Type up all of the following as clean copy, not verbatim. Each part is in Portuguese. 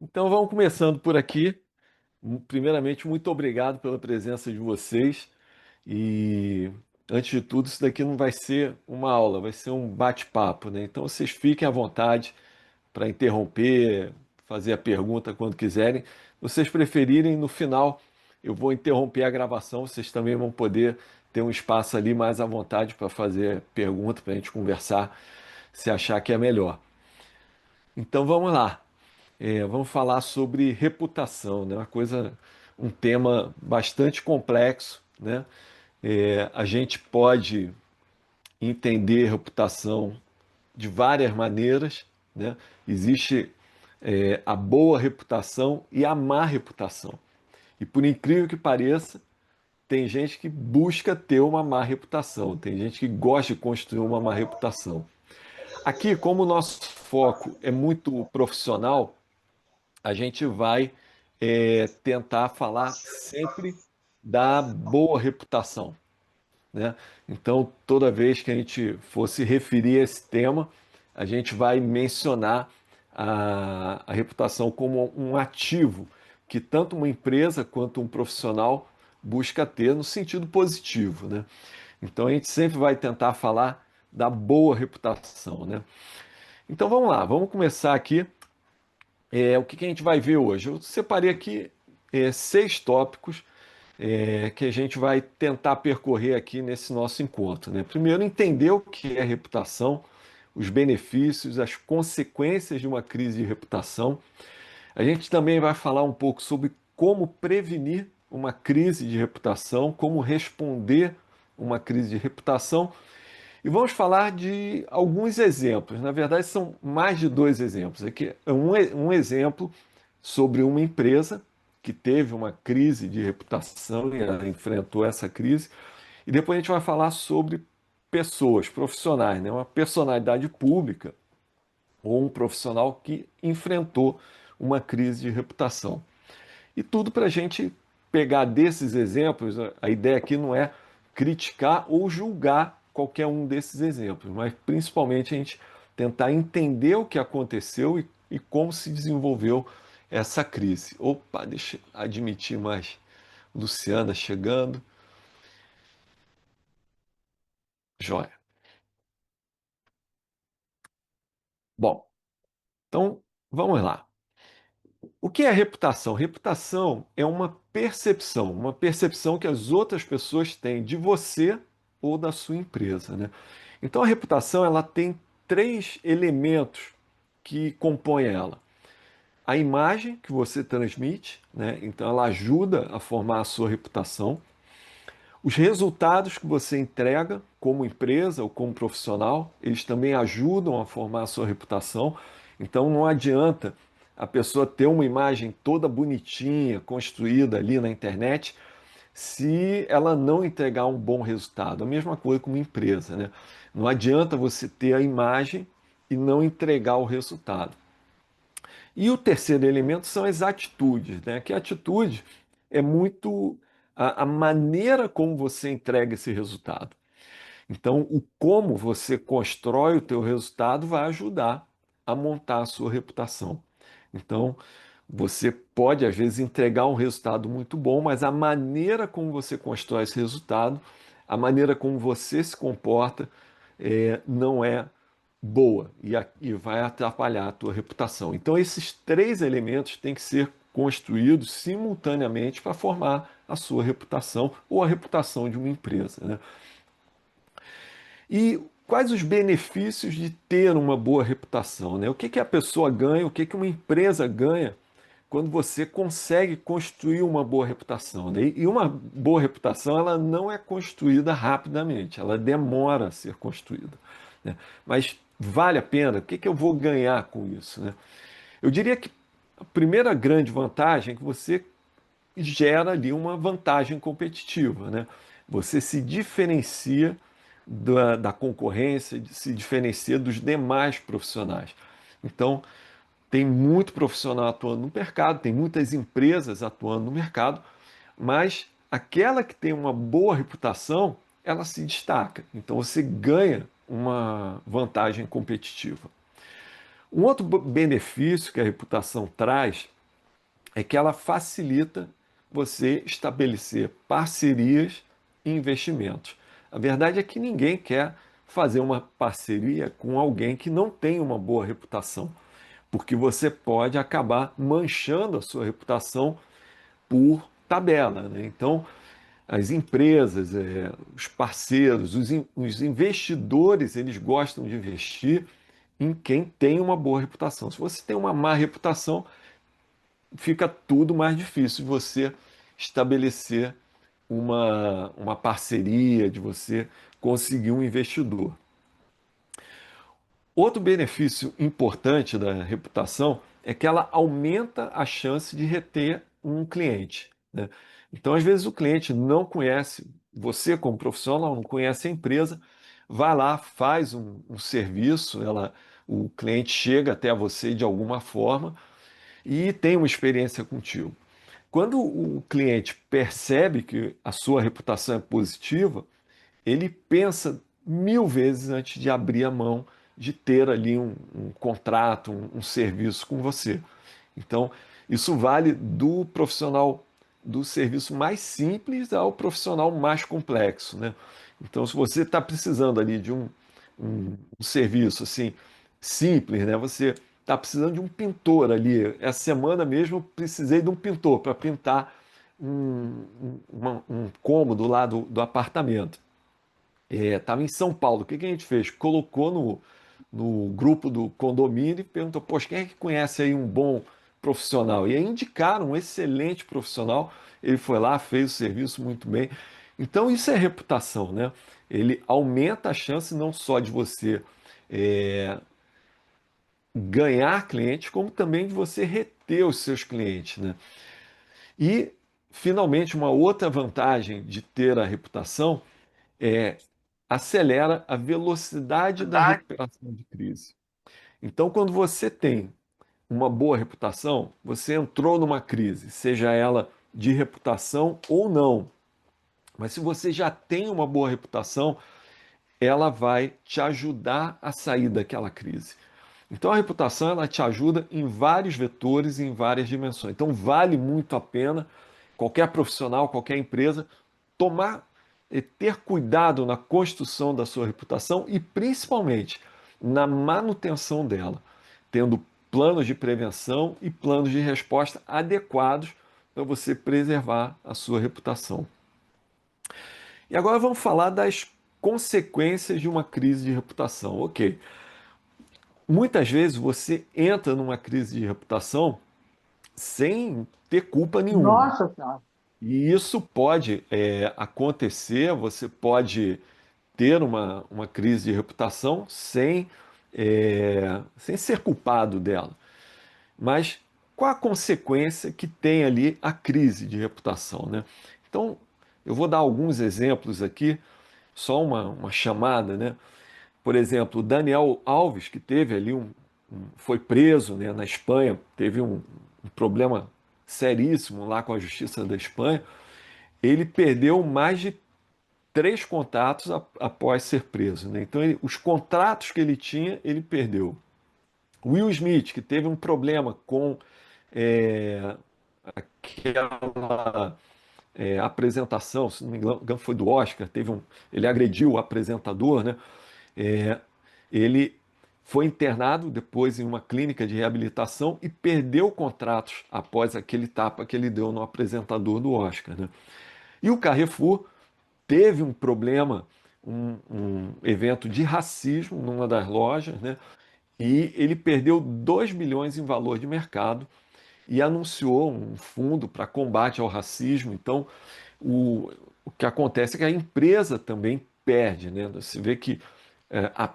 Então vamos começando por aqui. Primeiramente, muito obrigado pela presença de vocês. E antes de tudo, isso daqui não vai ser uma aula, vai ser um bate-papo, né? Então vocês fiquem à vontade para interromper, fazer a pergunta quando quiserem. Se vocês preferirem, no final eu vou interromper a gravação, vocês também vão poder ter um espaço ali mais à vontade para fazer pergunta, para a gente conversar, se achar que é melhor. Então vamos lá. Vamos falar sobre reputação, né? Um tema bastante complexo, né? A gente pode entender reputação de várias maneiras, né? Existe a boa reputação e a má reputação. E por incrível que pareça, tem gente que busca ter uma má reputação, tem gente que gosta de construir uma má reputação. Aqui, como o nosso foco é muito profissional, a gente vai tentar falar sempre da boa reputação, né? Então, toda vez que a gente for se referir a esse tema, a gente vai mencionar a reputação como um ativo que tanto uma empresa quanto um profissional busca ter no sentido positivo, né? Então, a gente sempre vai tentar falar da boa reputação, né? Então, vamos lá, vamos começar aqui. O que a gente vai ver hoje? Eu separei aqui 6 tópicos que a gente vai tentar percorrer aqui nesse nosso encontro, né? Primeiro, entender o que é reputação, os benefícios, as consequências de uma crise de reputação. A gente também vai falar um pouco sobre como prevenir uma crise de reputação, como responder uma crise de reputação. E vamos falar de alguns exemplos. Na verdade, são mais de 2 exemplos. Aqui é um exemplo sobre uma empresa que teve uma crise de reputação e ela enfrentou essa crise. E depois a gente vai falar sobre pessoas, profissionais, né? Uma personalidade pública ou um profissional que enfrentou uma crise de reputação. E tudo para a gente pegar desses exemplos, a ideia aqui não é criticar ou julgar qualquer um desses exemplos, mas principalmente a gente tentar entender o que aconteceu e como se desenvolveu essa crise. Opa, deixa eu admitir mais. Luciana chegando. Joia. Bom, então vamos lá. O que é reputação? Reputação é uma percepção que as outras pessoas têm de você ou da sua empresa, né? Então a reputação ela tem 3 elementos que compõem ela. A imagem que você transmite, né? Então ela ajuda a formar a sua reputação. Os resultados que você entrega como empresa ou como profissional, eles também ajudam a formar a sua reputação. Então não adianta a pessoa ter uma imagem toda bonitinha, construída ali na internet, se ela não entregar um bom resultado. A mesma coisa com uma empresa, né? Não adianta você ter a imagem e não entregar o resultado. E o terceiro elemento são as atitudes, né? Que a atitude é muito a maneira como você entrega esse resultado. Então, o como você constrói o teu resultado vai ajudar a montar a sua reputação. Então, você pode às vezes entregar um resultado muito bom, mas a maneira como você constrói esse resultado, a maneira como você se comporta, não é boa e vai atrapalhar a tua reputação. Então, esses 3 elementos têm que ser construídos simultaneamente para formar a sua reputação ou a reputação de uma empresa, né? E quais os benefícios de ter uma boa reputação, né? O que a pessoa ganha, o que uma empresa ganha quando você consegue construir uma boa reputação, né? E uma boa reputação, ela não é construída rapidamente, ela demora a ser construída, né? Mas vale a pena? O que eu vou ganhar com isso, né? Eu diria que a primeira grande vantagem é que você gera ali uma vantagem competitiva, né? Você se diferencia da concorrência, se diferencia dos demais profissionais. Então, tem muito profissional atuando no mercado, tem muitas empresas atuando no mercado, mas aquela que tem uma boa reputação, ela se destaca. Então você ganha uma vantagem competitiva. Um outro benefício que a reputação traz é que ela facilita você estabelecer parcerias e investimentos. A verdade é que ninguém quer fazer uma parceria com alguém que não tem uma boa reputação, porque você pode acabar manchando a sua reputação por tabela, né? Então, as empresas, os parceiros, os investidores, eles gostam de investir em quem tem uma boa reputação. Se você tem uma má reputação, fica tudo mais difícil de você estabelecer uma parceria, de você conseguir um investidor. Outro benefício importante da reputação é que ela aumenta a chance de reter um cliente, né? Então, às vezes, o cliente não conhece você como profissional, não conhece a empresa, vai lá, faz um serviço, o cliente chega até você de alguma forma e tem uma experiência contigo. Quando o cliente percebe que a sua reputação é positiva, ele pensa 1000 vezes antes de abrir a mão de ter ali um contrato, um serviço com você. Então, isso vale do profissional do serviço mais simples ao profissional mais complexo, né? Então, se você está precisando ali de um serviço assim simples, né? Você está precisando de um pintor ali. Essa semana mesmo eu precisei de um pintor para pintar um cômodo lá do apartamento. Estava em São Paulo. O que que a gente fez? Colocou no grupo do condomínio e perguntou: poxa, quem é que conhece aí um bom profissional? E aí indicaram um excelente profissional. Ele foi lá, fez o serviço muito bem. Então, isso é reputação, né? Ele aumenta a chance não só de você é, ganhar clientes, como também de você reter os seus clientes, né? E, finalmente, uma outra vantagem de ter a reputação é acelera a velocidade da Verdade. recuperação de crise. Então, quando você tem uma boa reputação, você entrou numa crise, seja ela de reputação ou não, mas se você já tem uma boa reputação, ela vai te ajudar a sair daquela crise. Então a reputação ela te ajuda em vários vetores, em várias dimensões. Então vale muito a pena qualquer profissional, qualquer empresa tomar e ter cuidado na construção da sua reputação e principalmente na manutenção dela, tendo planos de prevenção e planos de resposta adequados para você preservar a sua reputação. E agora vamos falar das consequências de uma crise de reputação. Ok, muitas vezes você entra numa crise de reputação sem ter culpa nenhuma. Nossa Senhora. E isso pode acontecer, você pode ter uma crise de reputação sem ser culpado dela. Mas qual a consequência que tem ali a crise de reputação, né? Então, eu vou dar alguns exemplos aqui, só uma chamada, né? Por exemplo, o Daniel Alves, que teve ali foi preso, né, na Espanha, teve um problema seríssimo lá com a justiça da Espanha. Ele perdeu mais de 3 contratos após ser preso, né? Então, os contratos que ele tinha, ele perdeu. Will Smith, que teve um problema com é, aquela apresentação, se não me engano, foi do Oscar, ele agrediu o apresentador, né? É, ele foi internado depois em uma clínica de reabilitação e perdeu contratos após aquele tapa que ele deu no apresentador do Oscar, né? E o Carrefour teve um problema, um evento de racismo numa das lojas, né? E ele perdeu 2 milhões em valor de mercado e anunciou um fundo para combate ao racismo. Então, o que acontece é que a empresa também perde, né? Você vê que é, a,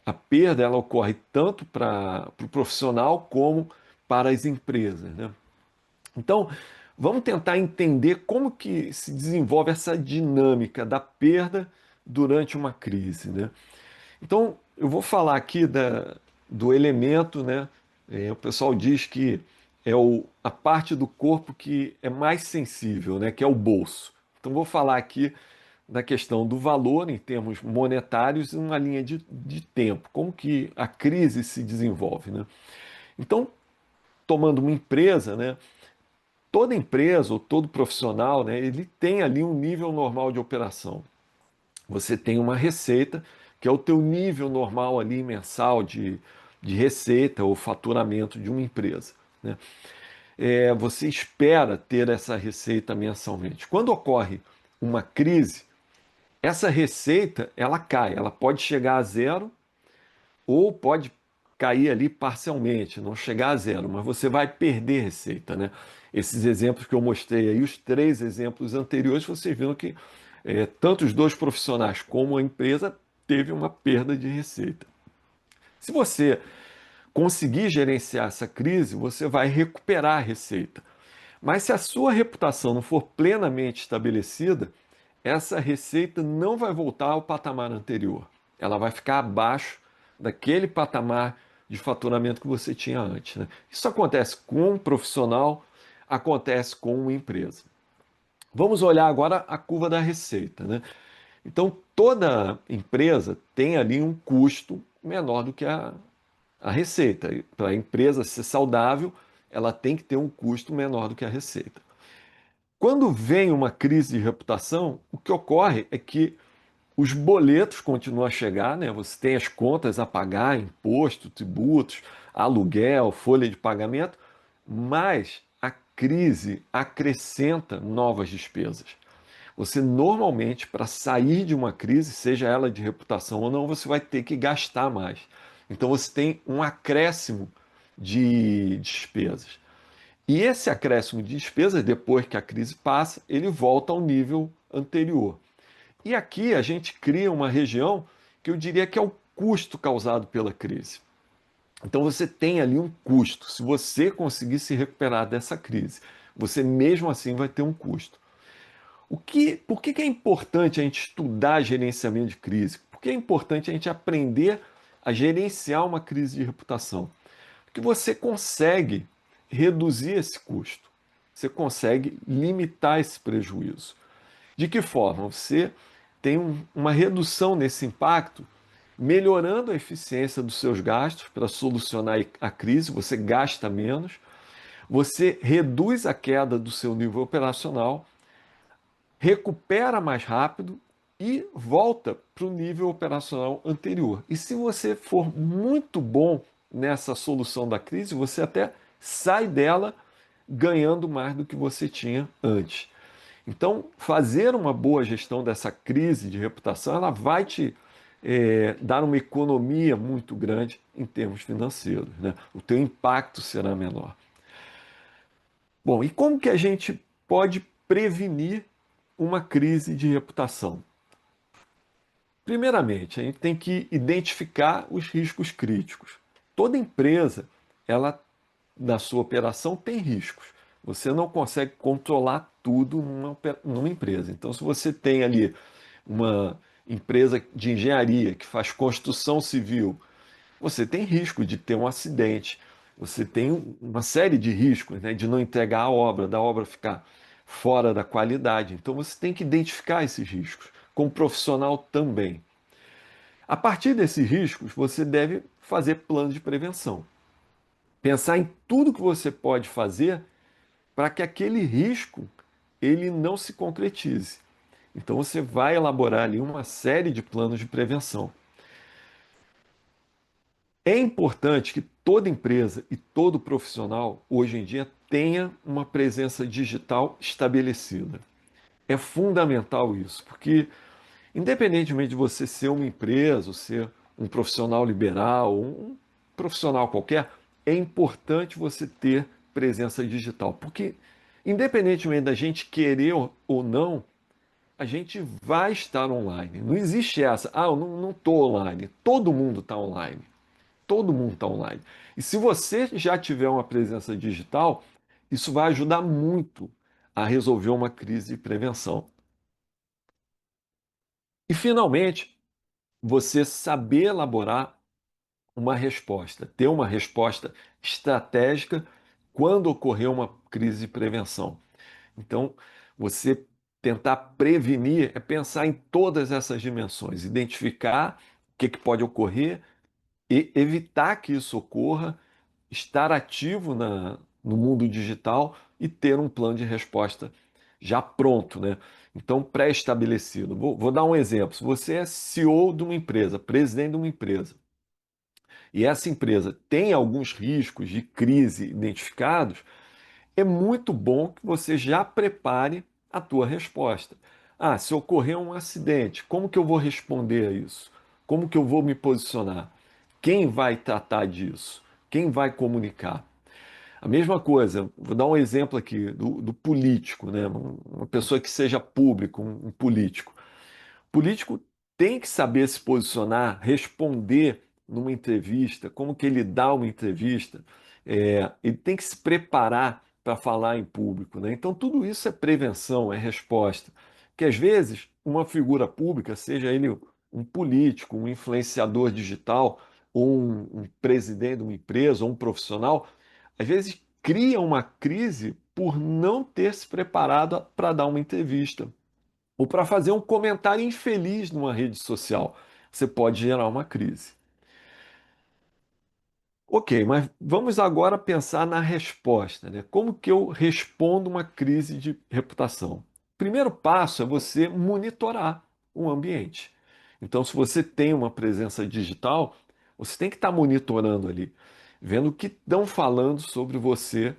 a perda ela ocorre tanto para o profissional como para as empresas, né? Então, vamos tentar entender como que se desenvolve essa dinâmica da perda durante uma crise, né? Então, eu vou falar aqui do elemento, né? O pessoal diz que é a parte do corpo que é mais sensível, né? Que é o bolso. Então, vou falar aqui na questão do valor em termos monetários e uma linha de tempo, como que a crise se desenvolve, né? Então, tomando uma empresa, né? Toda empresa ou todo profissional, né? Ele tem ali um nível normal de operação. Você tem uma receita, que é o teu nível normal ali mensal de receita ou faturamento de uma empresa, né? Você espera ter essa receita mensalmente. Quando ocorre uma crise, essa receita ela cai, ela pode chegar a zero ou pode cair ali parcialmente, não chegar a zero, mas você vai perder receita, né? Esses exemplos que eu mostrei aí, os três exemplos anteriores, vocês viram que tanto os dois profissionais como a empresa teve uma perda de receita. Se você conseguir gerenciar essa crise, você vai recuperar a receita. Mas se a sua reputação não for plenamente estabelecida, essa receita não vai voltar ao patamar anterior. Ela vai ficar abaixo daquele patamar de faturamento que você tinha antes, né? Isso acontece com um profissional, acontece com uma empresa. Vamos olhar agora a curva da receita, né? Então, toda empresa tem ali um custo menor do que a receita. Para a empresa ser saudável, ela tem que ter um custo menor do que a receita. Quando vem uma crise de reputação, o que ocorre é que os boletos continuam a chegar, né? Você tem as contas a pagar, imposto, tributos, aluguel, folha de pagamento, mas a crise acrescenta novas despesas. Você normalmente, para sair de uma crise, seja ela de reputação ou não, você vai ter que gastar mais. Então você tem um acréscimo de despesas. E esse acréscimo de despesas, depois que a crise passa, ele volta ao nível anterior. E aqui a gente cria uma região que eu diria que é o custo causado pela crise. Então você tem ali um custo. Se você conseguir se recuperar dessa crise, você mesmo assim vai ter um custo. Por que é importante a gente estudar gerenciamento de crise? Por que é importante a gente aprender a gerenciar uma crise de reputação? Porque você consegue reduzir esse custo, você consegue limitar esse prejuízo. De que forma? Você tem uma redução nesse impacto, melhorando a eficiência dos seus gastos para solucionar a crise, você gasta menos, você reduz a queda do seu nível operacional, recupera mais rápido e volta para o nível operacional anterior. E se você for muito bom nessa solução da crise, você até sai dela ganhando mais do que você tinha antes. Então, fazer uma boa gestão dessa crise de reputação, ela vai te dar uma economia muito grande em termos financeiros, né? O teu impacto será menor. Bom, e como que a gente pode prevenir uma crise de reputação? Primeiramente, a gente tem que identificar os riscos críticos. Toda empresa, ela na sua operação tem riscos. Você não consegue controlar tudo numa empresa. Então, se você tem ali uma empresa de engenharia que faz construção civil, você tem risco de ter um acidente, você tem uma série de riscos, né, de não entregar a obra, da obra ficar fora da qualidade. Então você tem que identificar esses riscos, como profissional também. A partir desses riscos, você deve fazer plano de prevenção. Pensar em tudo que você pode fazer para que aquele risco ele não se concretize. Então você vai elaborar ali uma série de planos de prevenção. É importante que toda empresa e todo profissional, hoje em dia, tenha uma presença digital estabelecida. É fundamental isso, porque, independentemente de você ser uma empresa, ou ser um profissional liberal, um profissional qualquer, é importante você ter presença digital, porque, independentemente da gente querer ou não, a gente vai estar online. Não existe essa, eu não estou online. Todo mundo está online. Todo mundo está online. E se você já tiver uma presença digital, isso vai ajudar muito a resolver uma crise de prevenção. E, finalmente, você saber elaborar uma resposta, ter uma resposta estratégica quando ocorrer uma crise de prevenção. Então, você tentar prevenir é pensar em todas essas dimensões, identificar o que pode ocorrer e evitar que isso ocorra, estar ativo no mundo digital e ter um plano de resposta já pronto, né? Então, pré-estabelecido. Vou dar um exemplo. Se você é CEO de uma empresa, presidente de uma empresa, e essa empresa tem alguns riscos de crise identificados, é muito bom que você já prepare a tua resposta. Ah, se ocorrer um acidente, como que eu vou responder a isso? Como que eu vou me posicionar? Quem vai tratar disso? Quem vai comunicar? A mesma coisa, vou dar um exemplo aqui do político, né? Uma pessoa que seja público, um político. O político tem que saber se posicionar, responder numa entrevista, como que ele dá uma entrevista, ele tem que se preparar para falar em público, né? Então tudo isso é prevenção, é resposta. Que às vezes uma figura pública, seja ele um político, um influenciador digital, ou um presidente de uma empresa, ou um profissional, às vezes cria uma crise por não ter se preparado para dar uma entrevista ou para fazer um comentário infeliz numa rede social. Você pode gerar uma crise. Ok, mas vamos agora pensar na resposta, né? Como que eu respondo uma crise de reputação? O primeiro passo é você monitorar o ambiente. Então, se você tem uma presença digital, você tem que estar monitorando ali, vendo o que estão falando sobre você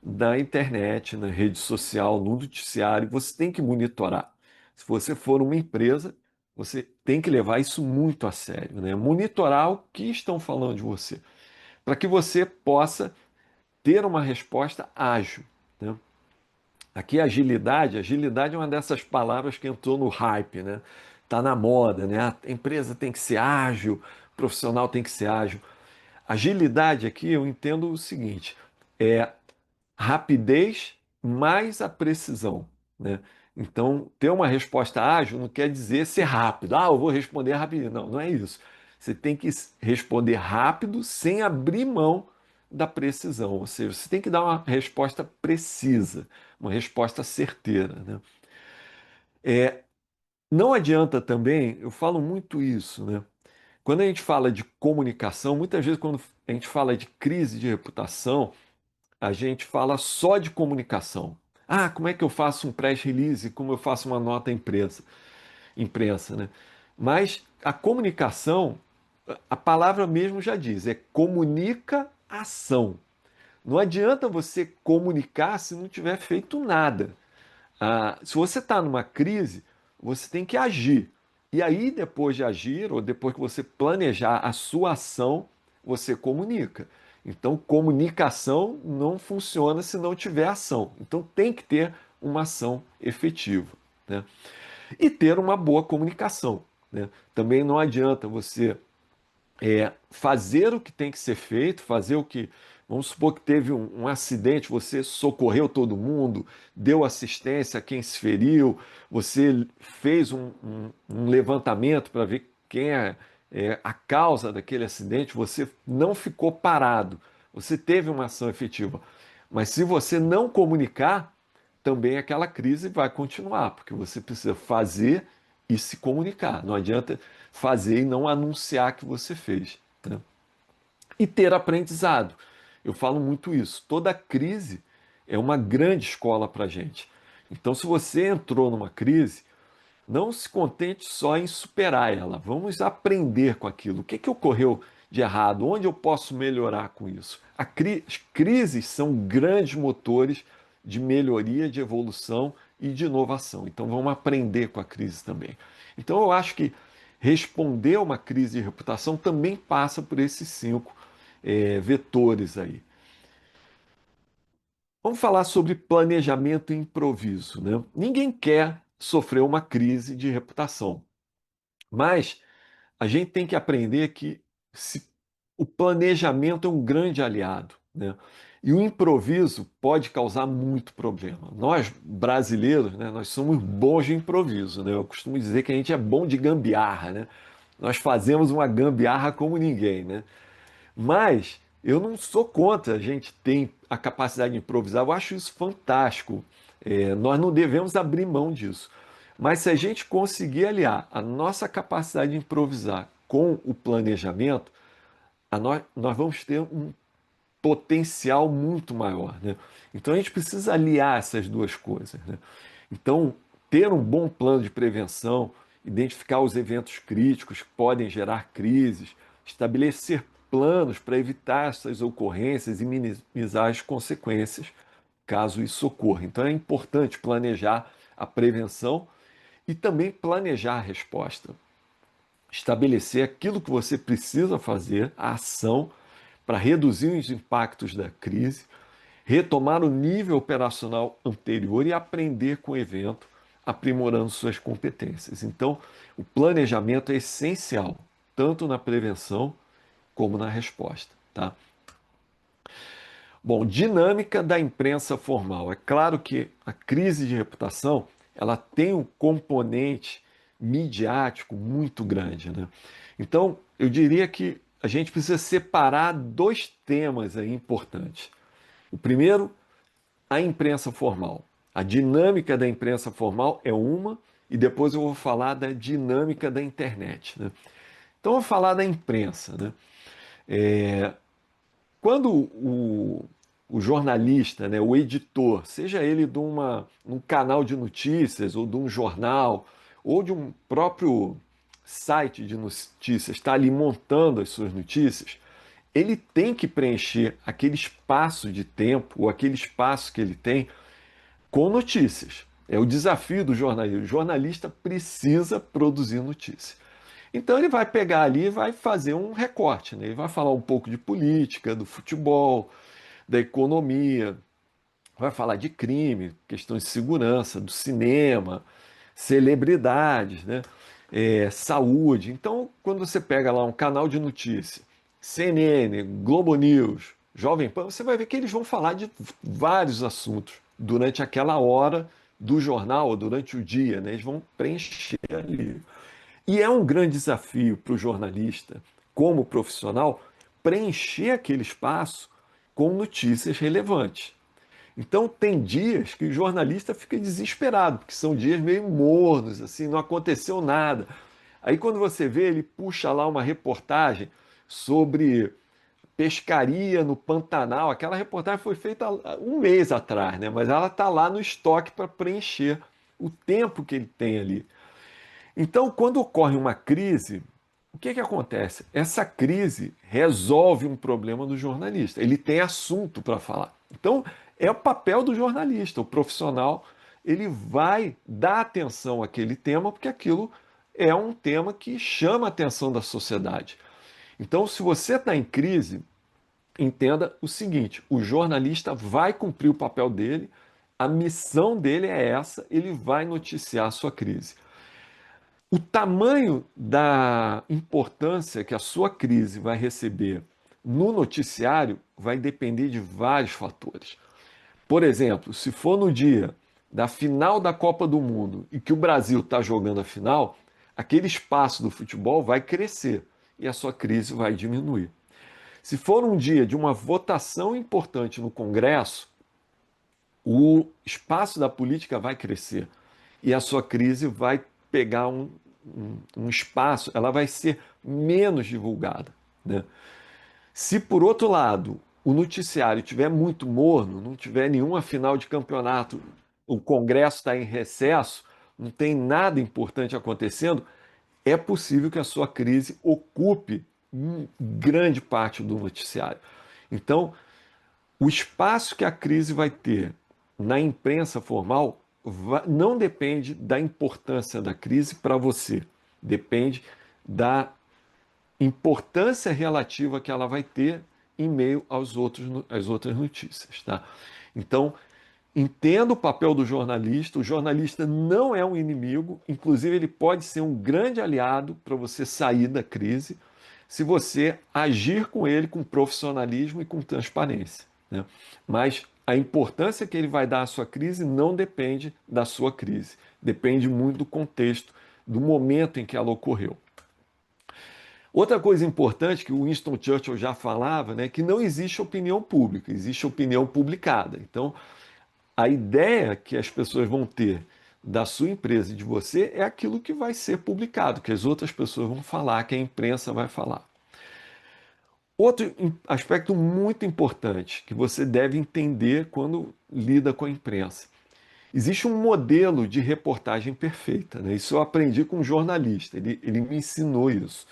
na internet, na rede social, no noticiário, você tem que monitorar. Se você for uma empresa, você tem que levar isso muito a sério, né? Monitorar o que estão falando de você, para que você possa ter uma resposta ágil, né? Aqui agilidade é uma dessas palavras que entrou no hype, né? Tá na moda, né? A empresa tem que ser ágil, o profissional tem que ser ágil. Agilidade aqui eu entendo o seguinte: é rapidez mais a precisão, né? Então, ter uma resposta ágil não quer dizer ser rápido. Ah, eu vou responder rapidinho. Não, não é isso. Você tem que responder rápido sem abrir mão da precisão. Ou seja, você tem que dar uma resposta precisa, uma resposta certeira, né? Não adianta também, eu falo muito isso, né? Quando a gente fala de comunicação, muitas vezes quando a gente fala de crise de reputação, a gente fala só de comunicação. Ah, como é que eu faço um press release? Como eu faço uma nota imprensa, né? Mas a comunicação, a palavra mesmo já diz, é comunica ação. Não adianta você comunicar se não tiver feito nada. Se você está numa crise, você tem que agir. E aí, depois de agir, ou depois que você planejar a sua ação, você comunica. Então, comunicação não funciona se não tiver ação. Então, tem que ter uma ação efetiva, né? E ter uma boa comunicação, né? Também não adianta você fazer o que tem que ser feito, fazer o que. Vamos supor que teve um acidente, você socorreu todo mundo, deu assistência a quem se feriu, você fez um levantamento para ver quem é a causa daquele acidente, você não ficou parado, você teve uma ação efetiva. Mas se você não comunicar, também aquela crise vai continuar, porque você precisa fazer e se comunicar. Não adianta fazer e não anunciar que você fez, né? E ter aprendizado. Eu falo muito isso. Toda crise é uma grande escola para a gente. Então, se você entrou numa crise, não se contente só em superar ela. Vamos aprender com aquilo. O que que ocorreu de errado? Onde eu posso melhorar com isso? As crises são grandes motores de melhoria, de evolução e de inovação. Então vamos aprender com a crise também. Então eu acho que responder a uma crise de reputação também passa por esses cinco vetores aí. Vamos falar sobre planejamento e improviso, né? Ninguém quer sofrer uma crise de reputação. Mas a gente tem que aprender que o planejamento é um grande aliado, né? E o improviso pode causar muito problema. Nós, brasileiros, né, nós somos bons de improviso, né? Eu costumo dizer que a gente é bom de gambiarra, né? Nós fazemos uma gambiarra como ninguém, né? Mas eu não sou contra a gente ter a capacidade de improvisar, eu acho isso fantástico. Nós não devemos abrir mão disso. Mas se a gente conseguir aliar a nossa capacidade de improvisar com o planejamento, nós vamos ter um potencial muito maior, né? Então a gente precisa aliar essas duas coisas, né? Então, ter um bom plano de prevenção, identificar os eventos críticos que podem gerar crises, estabelecer planos para evitar essas ocorrências e minimizar as consequências caso isso ocorra. Então é importante planejar a prevenção e também planejar a resposta. Estabelecer aquilo que você precisa fazer, a ação, para reduzir os impactos da crise, retomar o nível operacional anterior e aprender com o evento, aprimorando suas competências. Então, o planejamento é essencial, tanto na prevenção como na resposta. Tá? Bom, dinâmica da imprensa formal. É claro que a crise de reputação ela tem um componente midiático muito grande, né? Então, eu diria que a gente precisa separar dois temas aí importantes. O primeiro, a imprensa formal. A dinâmica da imprensa formal é uma, e depois eu vou falar da dinâmica da internet, né? Então, eu vou falar da imprensa, né? Quando o jornalista, né, o editor, seja ele de um canal de notícias, ou de um jornal, ou de um próprio site de notícias, está ali montando as suas notícias, ele tem que preencher aquele espaço de tempo, ou aquele espaço que ele tem, com notícias. É o desafio do jornalista. O jornalista precisa produzir notícias. Então ele vai pegar ali e vai fazer um recorte, né? Ele vai falar um pouco de política, do futebol, da economia, vai falar de crime, questões de segurança, do cinema, celebridades, né? Saúde. Então, quando você pega lá um canal de notícia, CNN, Globo News, Jovem Pan, você vai ver que eles vão falar de vários assuntos durante aquela hora do jornal ou durante o dia, né? Eles vão preencher ali. E é um grande desafio para o jornalista, como profissional, preencher aquele espaço com notícias relevantes. Então, tem dias que o jornalista fica desesperado, porque são dias meio mornos, assim, não aconteceu nada. Aí, quando você vê, ele puxa lá uma reportagem sobre pescaria no Pantanal. Aquela reportagem foi feita há um mês atrás, né? Mas ela está lá no estoque para preencher o tempo que ele tem ali. Então, quando ocorre uma crise, o que acontece? Essa crise resolve um problema do jornalista. Ele tem assunto para falar. Então, é o papel do jornalista, o profissional, ele vai dar atenção àquele tema, porque aquilo é um tema que chama a atenção da sociedade. Então, se você está em crise, entenda o seguinte: o jornalista vai cumprir o papel dele, a missão dele é essa, ele vai noticiar a sua crise. O tamanho da importância que a sua crise vai receber no noticiário vai depender de vários fatores. Por exemplo, se for no dia da final da Copa do Mundo e que o Brasil está jogando a final, aquele espaço do futebol vai crescer e a sua crise vai diminuir. Se for um dia de uma votação importante no Congresso, o espaço da política vai crescer e a sua crise vai pegar um espaço, ela vai ser menos divulgada, né? Se por outro lado o noticiário tiver muito morno, não tiver nenhuma final de campeonato, o Congresso está em recesso, não tem nada importante acontecendo, é possível que a sua crise ocupe grande parte do noticiário. Então, o espaço que a crise vai ter na imprensa formal não depende da importância da crise para você, depende da importância relativa que ela vai ter em meio às outras notícias. Tá? Então, entenda o papel do jornalista. O jornalista não é um inimigo, inclusive, ele pode ser um grande aliado para você sair da crise se você agir com ele com profissionalismo e com transparência, né? Mas a importância que ele vai dar à sua crise não depende da sua crise, depende muito do contexto, do momento em que ela ocorreu. Outra coisa importante que o Winston Churchill já falava, né, que não existe opinião pública, existe opinião publicada. Então, a ideia que as pessoas vão ter da sua empresa e de você é aquilo que vai ser publicado, que as outras pessoas vão falar, que a imprensa vai falar. Outro aspecto muito importante que você deve entender quando lida com a imprensa. Existe um modelo de reportagem perfeita, né? Isso eu aprendi com um jornalista, ele me ensinou isso.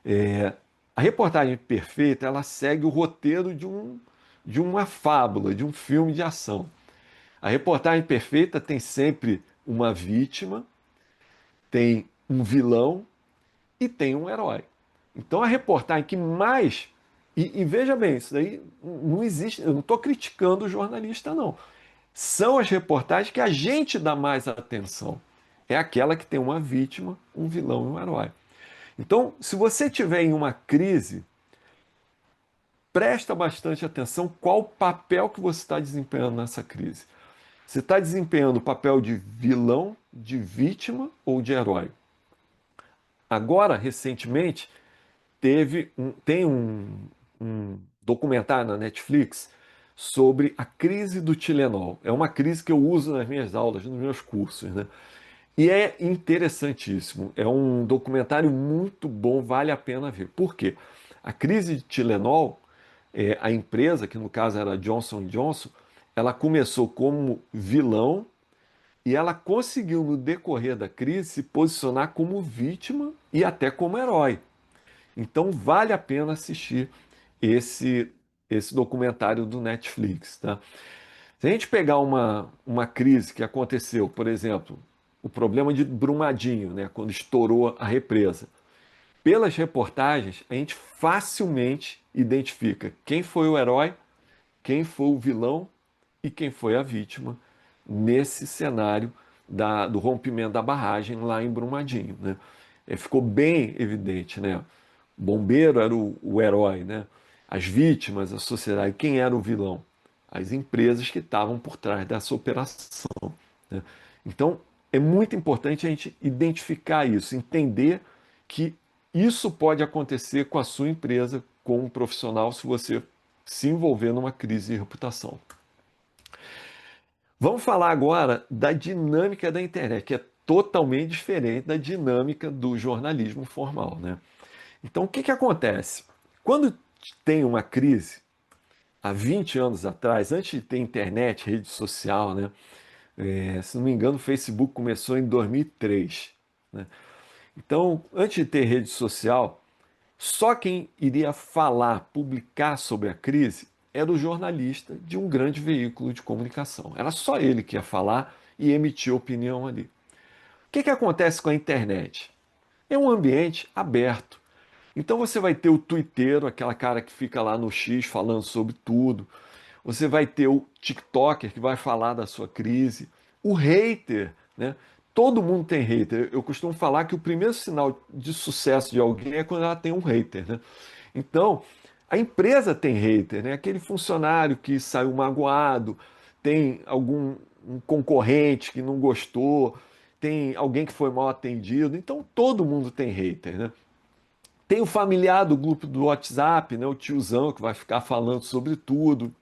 É, a reportagem perfeita, ela segue o roteiro de uma fábula, de um filme de ação. A reportagem perfeita tem sempre uma vítima, tem um vilão e tem um herói. Então a reportagem que mais. E veja bem, isso daí não existe. Eu não estou criticando o jornalista, não. São as reportagens que a gente dá mais atenção. É aquela que tem uma vítima, um vilão e um herói. Então, se você tiver em uma crise, presta bastante atenção qual o papel que você está desempenhando nessa crise. Você está desempenhando o papel de vilão, de vítima ou de herói? Agora, recentemente, tem um documentário na Netflix sobre a crise do Tilenol. É uma crise que eu uso nas minhas aulas, nos meus cursos, né? E é interessantíssimo. É um documentário muito bom, vale a pena ver. Por quê? A crise de Tilenol, a empresa, que no caso era Johnson Johnson, ela começou como vilão e ela conseguiu, no decorrer da crise, se posicionar como vítima e até como herói. Então vale a pena assistir esse, esse documentário do Netflix, tá? Se a gente pegar uma crise que aconteceu, por exemplo, o problema de Brumadinho, né, quando estourou a represa, pelas reportagens, a gente facilmente identifica quem foi o herói, quem foi o vilão e quem foi a vítima nesse cenário do rompimento da barragem lá em Brumadinho, né? Ficou bem evidente, né? O bombeiro era o herói, né? As vítimas, a sociedade, quem era o vilão? As empresas que estavam por trás dessa operação, né? Então, é muito importante a gente identificar isso, entender que isso pode acontecer com a sua empresa, com um profissional, se você se envolver numa crise de reputação. Vamos falar agora da dinâmica da internet, que é totalmente diferente da dinâmica do jornalismo formal, né? Então, o que que acontece? Quando tem uma crise, há 20 anos atrás, antes de ter internet, rede social, né? Se não me engano, o Facebook começou em 2003, né? Então, antes de ter rede social, só quem iria falar, publicar sobre a crise era o jornalista de um grande veículo de comunicação. Era só ele que ia falar e emitir opinião ali. O que que acontece com a internet? É um ambiente aberto. Então você vai ter o twitteiro, aquela cara que fica lá no X falando sobre tudo. Você vai ter o TikToker que vai falar da sua crise. O hater, né? Todo mundo tem hater. Eu costumo falar que o primeiro sinal de sucesso de alguém é quando ela tem um hater, né? Então, a empresa tem hater, né? Aquele funcionário que saiu magoado, tem algum um concorrente que não gostou, tem alguém que foi mal atendido. Então, todo mundo tem hater, né? Tem o familiar do grupo do WhatsApp, né? O tiozão que vai ficar falando sobre tudo.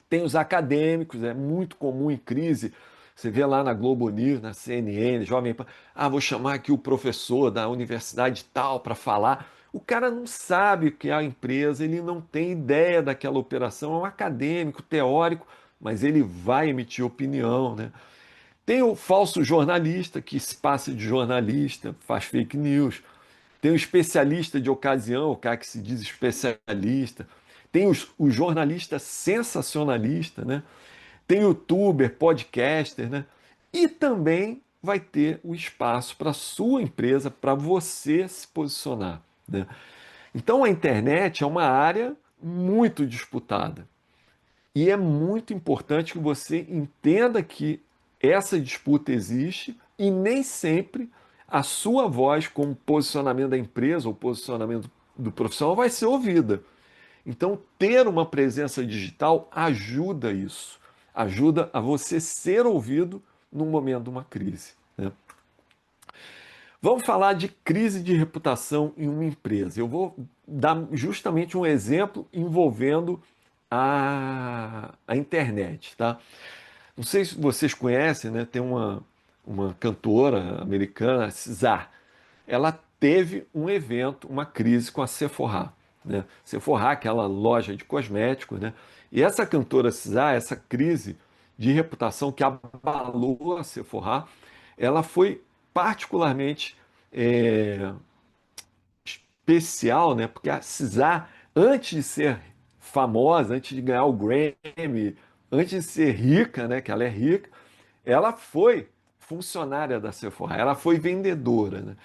Tem os acadêmicos, é muito comum em crise. Você vê lá na Globo News, na CNN, Jovem Pan, vou chamar aqui o professor da universidade tal para falar. O cara não sabe o que é a empresa, ele não tem ideia daquela operação, é um acadêmico, teórico, mas ele vai emitir opinião, né? Tem o falso jornalista que se passa de jornalista, faz fake news. Tem o especialista de ocasião, o cara que se diz especialista. Tem o jornalista sensacionalista, né? Tem youtuber, podcaster, né? E também vai ter o espaço para a sua empresa, para você se posicionar, né? Então a internet é uma área muito disputada. E é muito importante que você entenda que essa disputa existe e nem sempre a sua voz, como posicionamento da empresa ou posicionamento do profissional, vai ser ouvida. Então, ter uma presença digital ajuda isso, ajuda a você ser ouvido no momento de uma crise, né? Vamos falar de crise de reputação em uma empresa. Eu vou dar justamente um exemplo envolvendo a internet, tá? Não sei se vocês conhecem, né? Tem uma cantora americana, SZA. Ela teve um evento, uma crise com a Sephora, né? Sephora, aquela loja de cosméticos, né? E essa cantora SZA, essa crise de reputação que abalou a Sephora, ela foi particularmente é, especial, né? Porque a SZA, antes de ser famosa, antes de ganhar o Grammy, antes de ser rica, né? Que ela é rica, ela foi funcionária da Sephora, ela foi vendedora, né?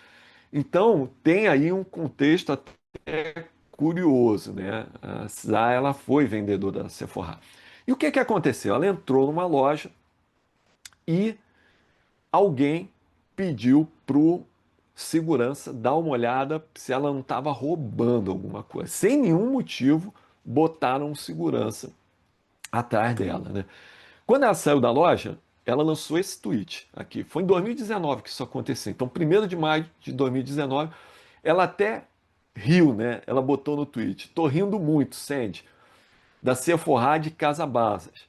Então tem aí um contexto até curioso, né? A SZA, ela foi vendedora da Sephora. E o que que aconteceu? Ela entrou numa loja e alguém pediu pro segurança dar uma olhada se ela não estava roubando alguma coisa. Sem nenhum motivo, botaram um segurança atrás dela, né? Quando ela saiu da loja, ela lançou esse tweet aqui. Foi em 2019 que isso aconteceu. Então, 1º de maio de 2019, ela até riu, né? Ela botou no tweet: "Tô rindo muito, Sandy, da Sephora de Casabasas.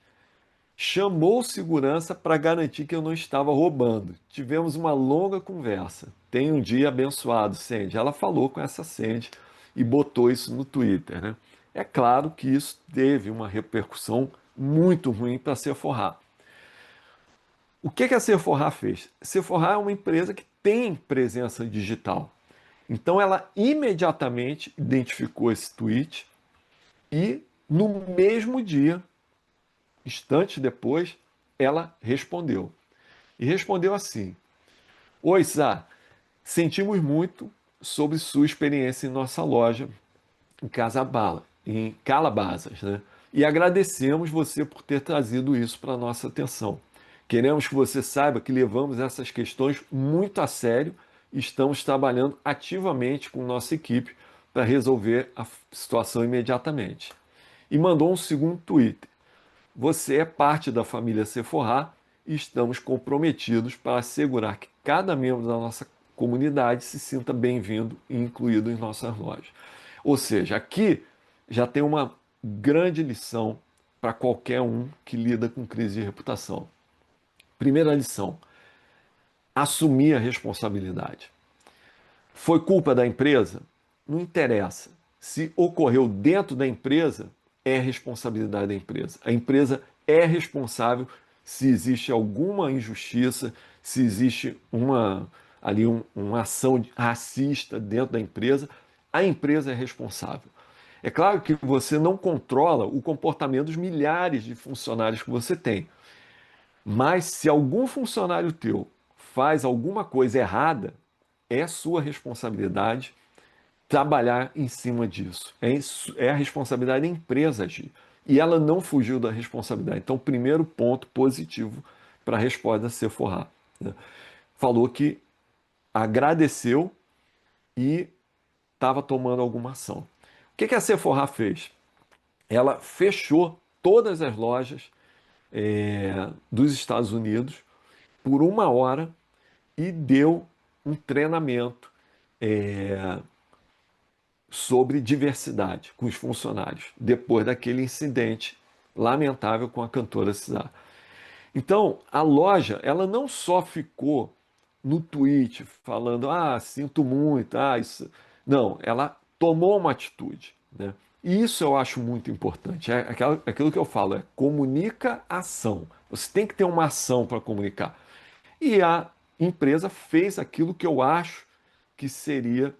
Chamou segurança para garantir que eu não estava roubando. Tivemos uma longa conversa. Tenha um dia abençoado, Sandy." Ela falou com essa Sandy e botou isso no Twitter, né? É claro que isso teve uma repercussão muito ruim para a Sephora. O que que a Sephora fez? A Sephora é uma empresa que tem presença digital. Então ela imediatamente identificou esse tweet e no mesmo dia, instantes depois, ela respondeu. E respondeu assim: "Oi, Sá, sentimos muito sobre sua experiência em nossa loja em em Calabasas, né? E agradecemos você por ter trazido isso para a nossa atenção. Queremos que você saiba que levamos essas questões muito a sério e estamos trabalhando ativamente com nossa equipe para resolver a situação imediatamente." E mandou um segundo Twitter: "Você é parte da família Sephora e estamos comprometidos para assegurar que cada membro da nossa comunidade se sinta bem-vindo e incluído em nossas lojas." Ou seja, aqui já tem uma grande lição para qualquer um que lida com crise de reputação. Primeira lição: assumir a responsabilidade. Foi culpa da empresa? Não interessa. Se ocorreu dentro da empresa, é responsabilidade da empresa. A empresa é responsável se existe alguma injustiça, se existe uma ação racista dentro da empresa, a empresa é responsável. É claro que você não controla o comportamento dos milhares de funcionários que você tem, mas se algum funcionário teu faz alguma coisa errada, é sua responsabilidade trabalhar em cima disso. É a responsabilidade da empresa agir. E ela não fugiu da responsabilidade. Então, primeiro ponto positivo para a resposta da Sephora, né? Falou que agradeceu e estava tomando alguma ação. O que que a Sephora fez? Ela fechou todas as lojas dos Estados Unidos por 1 hora e deu um treinamento sobre diversidade com os funcionários, depois daquele incidente lamentável com a cantora Cidade. Então, a loja, ela não só ficou no tweet falando: "Ah, sinto muito, ah, isso." Não, ela tomou uma atitude, né? E isso eu acho muito importante. É aquilo que eu falo, é comunica ação. Você tem que ter uma ação para comunicar. E a empresa fez aquilo que eu acho que seria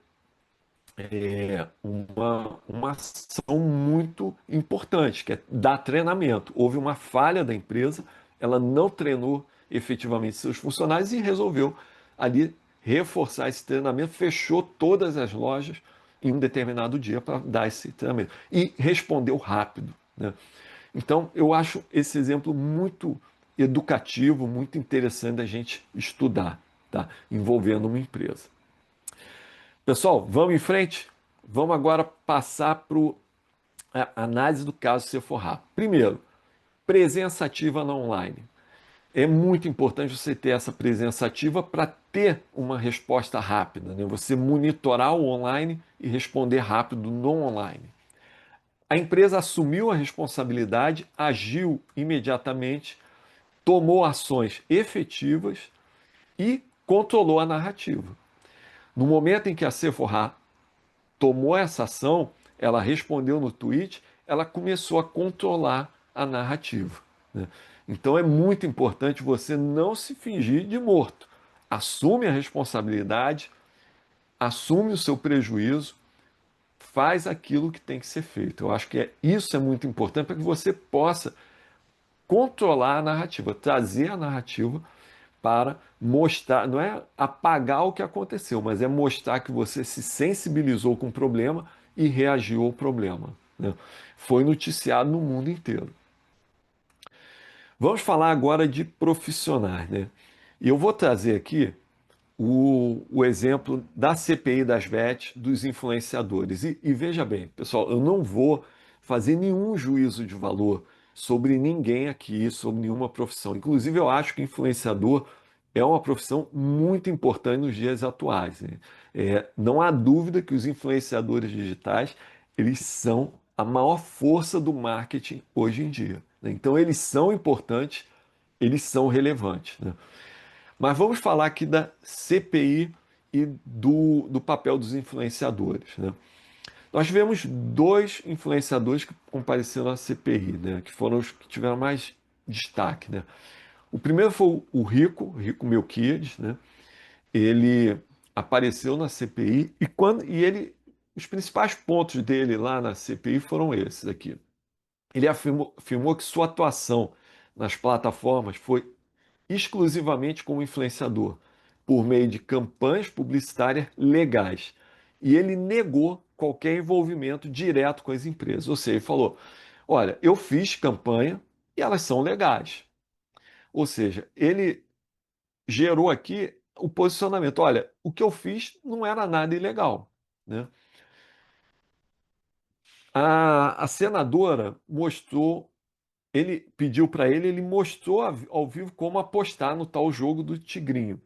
uma ação muito importante, que é dar treinamento. Houve uma falha da empresa, ela não treinou efetivamente seus funcionários e resolveu ali reforçar esse treinamento, fechou todas as lojas em um determinado dia para dar esse treinamento. E respondeu rápido, né? Então, eu acho esse exemplo muito educativo, muito interessante da gente estudar, tá? Envolvendo uma empresa. Pessoal, vamos em frente? Vamos agora passar para a análise do caso Sephora. Primeiro, presença ativa no online. É muito importante você ter essa presença ativa para ter uma resposta rápida, né? Você monitorar o online e responder rápido no online. A empresa assumiu a responsabilidade, agiu imediatamente tomou ações efetivas e controlou a narrativa. No momento em que a Sephora tomou essa ação, ela respondeu no tweet, ela começou a controlar a narrativa, né? Então é muito importante você não se fingir de morto. Assume a responsabilidade, assume o seu prejuízo, faz aquilo que tem que ser feito. Eu acho que isso é muito importante para que você possa controlar a narrativa, trazer a narrativa para mostrar, não é apagar o que aconteceu, mas é mostrar que você se sensibilizou com o problema e reagiu ao problema, né? Foi noticiado no mundo inteiro. Vamos falar agora de profissionais, né? E eu vou trazer aqui o exemplo da CPI das bets, dos influenciadores. E veja bem, pessoal, eu não vou fazer nenhum juízo de valor sobre ninguém aqui, sobre nenhuma profissão. Inclusive, eu acho que influenciador é uma profissão muito importante nos dias atuais, né? Não há dúvida que os influenciadores digitais, eles são a maior força do marketing hoje em dia, né? Então, eles são importantes, eles são relevantes, né? Mas vamos falar aqui da CPI e do papel dos influenciadores, né? Nós tivemos dois influenciadores que compareceram à CPI, né? Que foram os que tiveram mais destaque, né? O primeiro foi o Rico Melquiades, né? Ele apareceu na CPI os principais pontos dele lá na CPI foram esses aqui. Ele afirmou que sua atuação nas plataformas foi exclusivamente como influenciador, por meio de campanhas publicitárias legais. E ele negou qualquer envolvimento direto com as empresas. Ou seja, ele falou: olha, eu fiz campanha e elas são legais. Ou seja, ele gerou aqui o posicionamento: olha, o que eu fiz não era nada ilegal, né? A senadora mostrou, ele pediu para ele mostrou ao vivo como apostar no tal jogo do Tigrinho.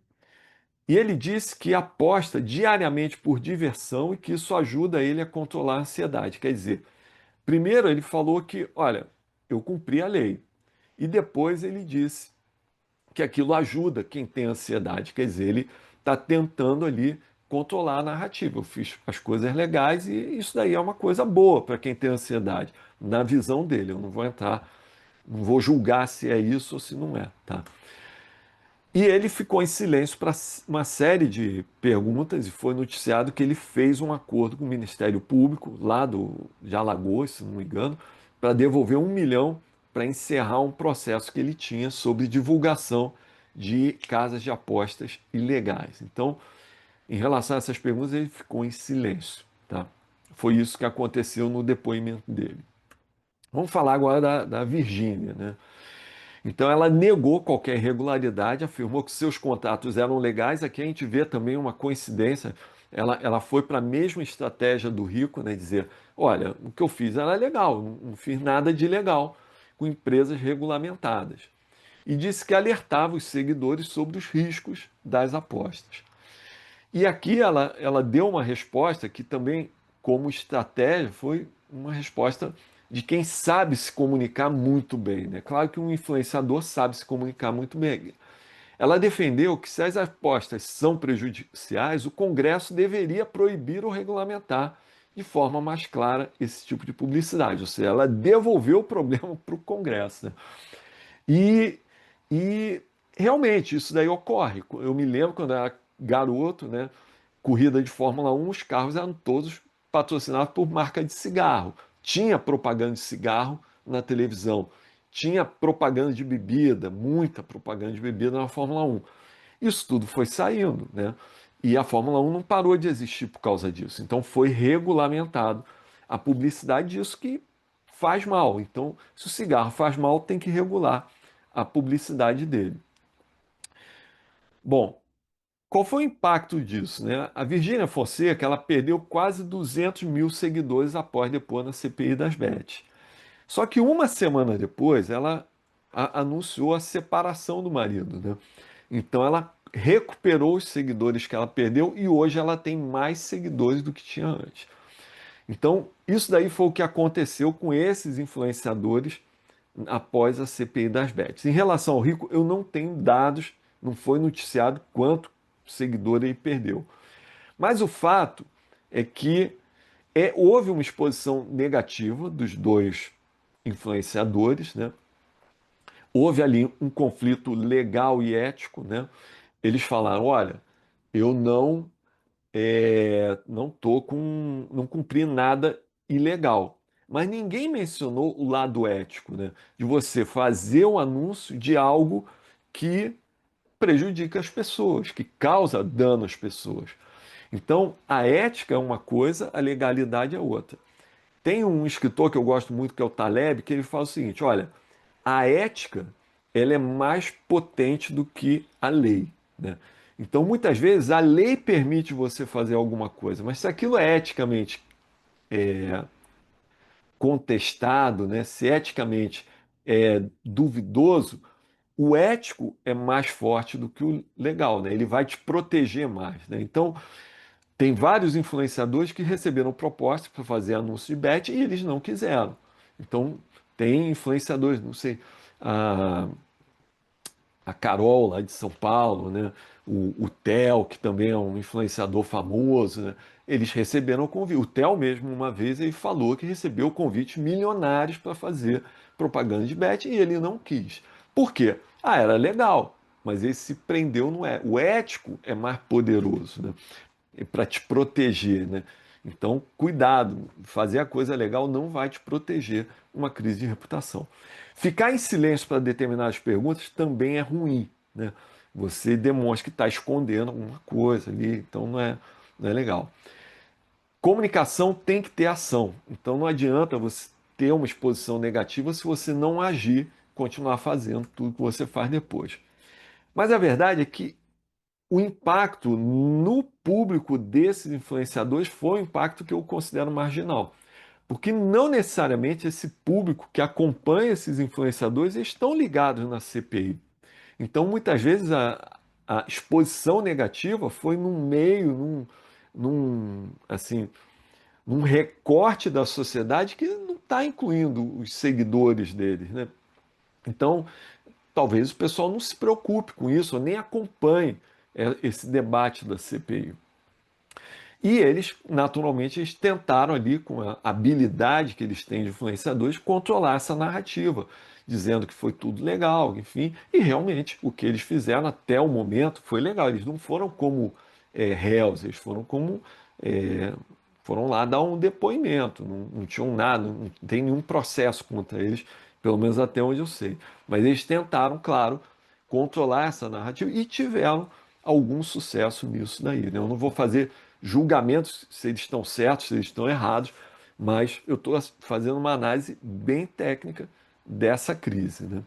E ele disse que aposta diariamente por diversão e que isso ajuda ele a controlar a ansiedade. Quer dizer, primeiro ele falou que, olha, eu cumpri a lei. E depois ele disse que aquilo ajuda quem tem ansiedade. Quer dizer, ele está tentando ali controlar a narrativa. Eu fiz as coisas legais e isso daí é uma coisa boa para quem tem ansiedade, na visão dele. Eu não vou entrar, não vou julgar se é isso ou se não é, tá? E ele ficou em silêncio para uma série de perguntas e foi noticiado que ele fez um acordo com o Ministério Público, lá de Alagoas, se não me engano, para devolver 1 milhão para encerrar um processo que ele tinha sobre divulgação de casas de apostas ilegais. Então, em relação a essas perguntas, ele ficou em silêncio, tá? Foi isso que aconteceu no depoimento dele. Vamos falar agora da Virgínia, né? Então ela negou qualquer irregularidade, afirmou que seus contratos eram legais. Aqui a gente vê também uma coincidência. Ela foi para a mesma estratégia do Rico, né? Dizer, olha, o que eu fiz era legal, não fiz nada de ilegal com empresas regulamentadas. E disse que alertava os seguidores sobre os riscos das apostas. E aqui ela deu uma resposta que também, como estratégia, foi uma resposta de quem sabe se comunicar muito bem, né? Claro que um influenciador sabe se comunicar muito bem. Ela defendeu que se as apostas são prejudiciais, o Congresso deveria proibir ou regulamentar de forma mais clara esse tipo de publicidade. Ou seja, ela devolveu o problema para o Congresso, né? E, e realmente isso daí ocorre. Eu me lembro quando eu era garoto, né? Corrida de Fórmula 1, os carros eram todos patrocinados por marca de cigarro. Tinha propaganda de cigarro na televisão, tinha propaganda de bebida, muita propaganda de bebida na Fórmula 1. Isso tudo foi saindo, né? E a Fórmula 1 não parou de existir por causa disso. Então foi regulamentado a publicidade disso que faz mal. Então, se o cigarro faz mal, tem que regular a publicidade dele. Bom, qual foi o impacto disso, né? A Virgínia Fonseca, ela perdeu quase 200 mil seguidores após depor na CPI das bets. Só que uma semana depois, ela anunciou a separação do marido, né? Então ela recuperou os seguidores que ela perdeu e hoje ela tem mais seguidores do que tinha antes. Então, isso daí foi o que aconteceu com esses influenciadores após a CPI das bets. Em relação ao Rico, eu não tenho dados, não foi noticiado quanto seguidor ele perdeu. Mas o fato é que houve uma exposição negativa dos dois influenciadores, né? Houve ali um conflito legal e ético, né? Eles falaram, olha, eu não tô com, não cumpri nada ilegal. Mas ninguém mencionou o lado ético, né? De você fazer um anúncio de algo que prejudica as pessoas, que causa dano às pessoas. Então, a ética é uma coisa, a legalidade é outra. Tem um escritor que eu gosto muito, que é o Taleb, que ele fala o seguinte: olha, a ética ela é mais potente do que a lei, né? Então, muitas vezes, a lei permite você fazer alguma coisa, mas se aquilo é eticamente contestado, né? Se eticamente é duvidoso, o ético é mais forte do que o legal, né? Ele vai te proteger mais, né? Então, tem vários influenciadores que receberam propostas para fazer anúncio de bet e eles não quiseram. Então, tem influenciadores, não sei, a, a Carol lá de São Paulo, né? O Theo, que também é um influenciador famoso, né? Eles receberam o convite. O Theo mesmo, uma vez, ele falou que recebeu convites milionários para fazer propaganda de bet e ele não quis. Por quê? Ah, era legal, mas ele se prendeu no é. O ético é mais poderoso, né? Para te proteger, né? Então, cuidado, fazer a coisa legal não vai te proteger uma crise de reputação. Ficar em silêncio para determinadas perguntas também é ruim, né? Você demonstra que está escondendo alguma coisa ali, então não é legal. Comunicação tem que ter ação, então não adianta você ter uma exposição negativa se você não agir, continuar fazendo tudo que você faz depois. Mas a verdade é que o impacto no público desses influenciadores foi um impacto que eu considero marginal. Porque não necessariamente esse público que acompanha esses influenciadores estão ligados na CPI. Então, muitas vezes, a exposição negativa foi num meio, assim, num recorte da sociedade que não está incluindo os seguidores deles, né? Então, talvez o pessoal não se preocupe com isso, ou nem acompanhe esse debate da CPI. E eles, naturalmente, eles tentaram ali, com a habilidade que eles têm de influenciadores, controlar essa narrativa, dizendo que foi tudo legal, enfim. E realmente o que eles fizeram até o momento foi legal. Eles não foram como réus, eles foram como é, foram lá dar um depoimento, não tinham nada, não tem nenhum processo contra eles, pelo menos até onde eu sei. Mas eles tentaram, claro, controlar essa narrativa e tiveram algum sucesso nisso daí, né? Eu não vou fazer julgamentos se eles estão certos, se eles estão errados, mas eu estou fazendo uma análise bem técnica dessa crise, né?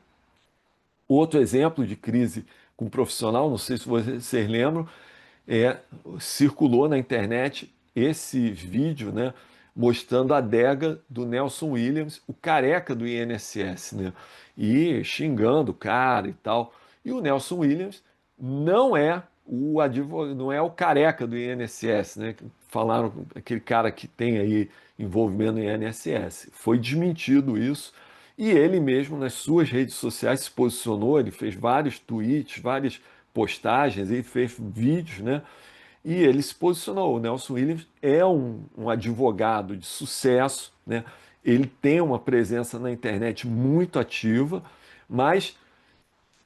Outro exemplo de crise com profissional, não sei se vocês lembram, circulou na internet esse vídeo, né, mostrando a adega do Nelson Williams, o careca do INSS, né, e xingando o cara e tal. E o Nelson Williams não é o advogado, não é o careca do INSS, né? Falaram aquele cara que tem aí envolvimento no INSS. Foi desmentido isso. E ele mesmo, nas suas redes sociais, se posicionou, ele fez vários tweets, várias postagens, ele fez vídeos, né? E ele se posicionou. O Nelson Williams é um advogado de sucesso, né? Ele tem uma presença na internet muito ativa, mas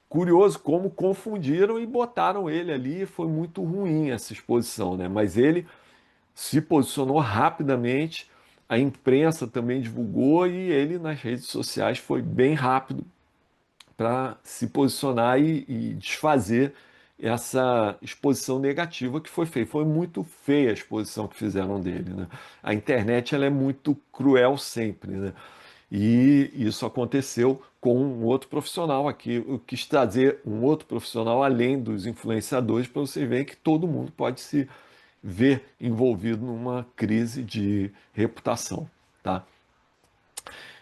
curioso como confundiram e botaram ele ali, foi muito ruim essa exposição, né? Mas ele se posicionou rapidamente, a imprensa também divulgou e ele nas redes sociais foi bem rápido para se posicionar e desfazer essa exposição negativa que foi feita. Foi muito feia a exposição que fizeram dele, né? A internet ela é muito cruel sempre, né? E isso aconteceu com um outro profissional aqui. Eu quis trazer um outro profissional além dos influenciadores para você ver que todo mundo pode se ver envolvido numa crise de reputação, tá?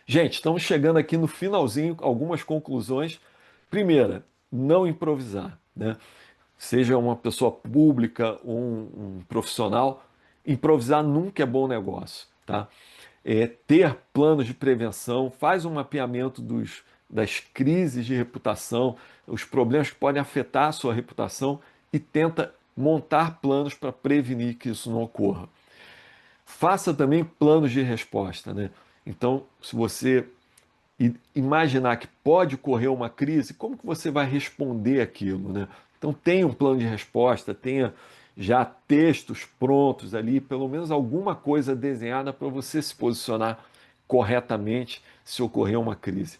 Gente, estamos chegando aqui no finalzinho, algumas conclusões. Primeira, não improvisar, né? Seja uma pessoa pública ou um profissional, improvisar nunca é bom negócio, tá? ter planos de prevenção, faz um mapeamento das crises de reputação, os problemas que podem afetar a sua reputação e tenta montar planos para prevenir que isso não ocorra. Faça também planos de resposta, né? Então, se você imaginar que pode ocorrer uma crise, como que você vai responder aquilo, né? Então tenha um plano de resposta, tenha já textos prontos ali, pelo menos alguma coisa desenhada para você se posicionar corretamente se ocorrer uma crise.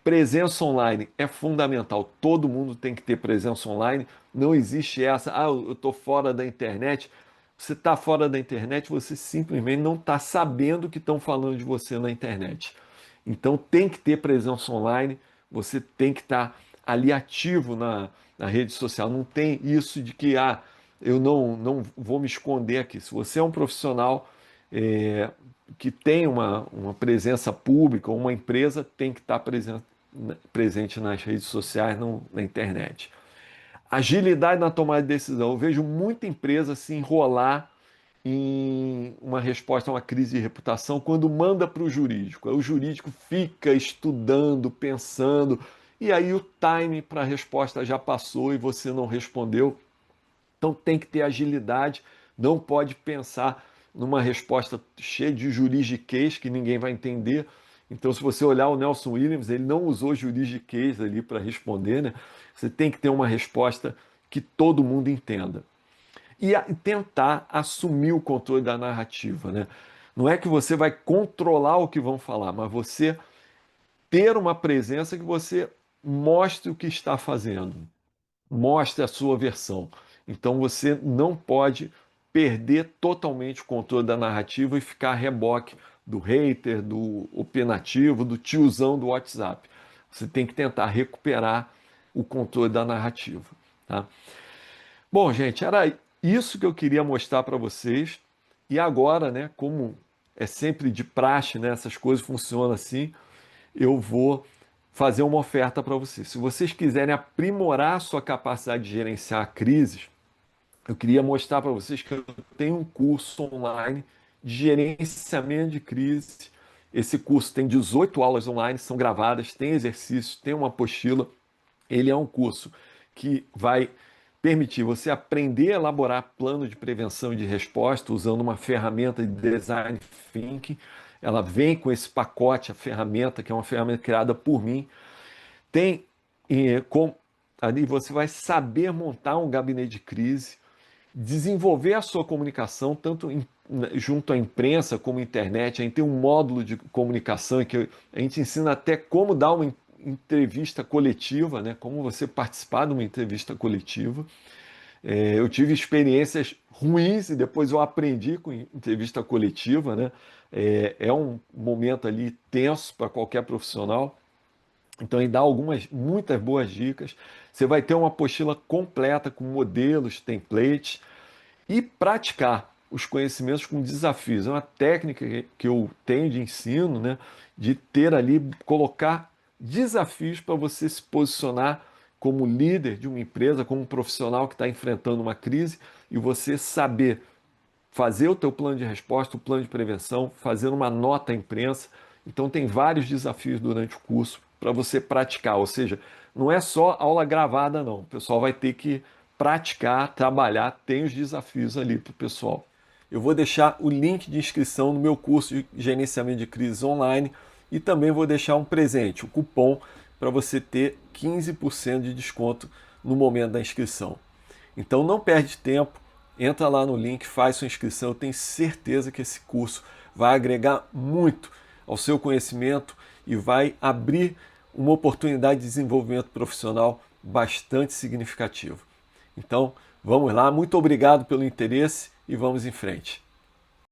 Presença online é fundamental. Todo mundo tem que ter presença online. Não existe essa, eu estou fora da internet. Você está fora da internet, você simplesmente não está sabendo que estão falando de você na internet. Então tem que ter presença online, você tem que estar ali ativo na rede social. Não tem isso de que eu não vou me esconder aqui. Se você é um profissional é, que tem uma presença pública, uma empresa tem que estar presente nas redes sociais, na internet. Agilidade na tomada de decisão. Eu vejo muita empresa se enrolar em uma resposta a uma crise de reputação quando manda para o jurídico. Aí o jurídico fica estudando, pensando, e aí o time para a resposta já passou e você não respondeu. Então tem que ter agilidade, não pode pensar numa resposta cheia de juridiquês que ninguém vai entender. Então, se você olhar o Nelson Williams, ele não usou juridiquês ali para responder, né? Você tem que ter uma resposta que todo mundo entenda. E tentar assumir o controle da narrativa, né? Não é que você vai controlar o que vão falar, mas você ter uma presença que você mostre o que está fazendo, mostre a sua versão. Então você não pode perder totalmente o controle da narrativa e ficar a reboque do hater, do opinativo, do tiozão do WhatsApp. Você tem que tentar recuperar o controle da narrativa. Tá? Bom, gente, era isso que eu queria mostrar para vocês. E agora, né, como é sempre de praxe, né, essas coisas funcionam assim, eu vou fazer uma oferta para vocês. Se vocês quiserem aprimorar a sua capacidade de gerenciar crises, eu queria mostrar para vocês que eu tenho um curso online de gerenciamento de crise. Esse curso tem 18 aulas online, são gravadas, tem exercícios, tem uma apostila. Ele é um curso que vai permitir você aprender a elaborar plano de prevenção e de resposta usando uma ferramenta de design thinking. Ela vem com esse pacote, a ferramenta, que é uma ferramenta criada por mim. Tem ali você vai saber montar um gabinete de crise, desenvolver a sua comunicação, tanto junto à imprensa como à internet. A gente tem um módulo de comunicação em que a gente ensina até como dar uma entrevista coletiva, né? Como você participar de uma entrevista coletiva. Eu tive experiências ruins e depois eu aprendi com entrevista coletiva, né? É um momento ali tenso para qualquer profissional. Então, ele dá muitas boas dicas. Você vai ter uma apostila completa com modelos, templates e praticar os conhecimentos com desafios. É uma técnica que eu tenho de ensino, né? De ter ali, colocar desafios para você se posicionar como líder de uma empresa, como um profissional que está enfrentando uma crise e você saber fazer o teu plano de resposta, o plano de prevenção, fazer uma nota à imprensa. Então tem vários desafios durante o curso para você praticar, ou seja, não é só aula gravada não, o pessoal vai ter que praticar, trabalhar, tem os desafios ali para o pessoal. Eu vou deixar o link de inscrição no meu curso de gerenciamento de crises online e também vou deixar um presente, o cupom para você ter 15% de desconto no momento da inscrição. Então não perde tempo, entra lá no link, faz sua inscrição. Eu tenho certeza que esse curso vai agregar muito ao seu conhecimento e vai abrir uma oportunidade de desenvolvimento profissional bastante significativa. Então, vamos lá. Muito obrigado pelo interesse e vamos em frente.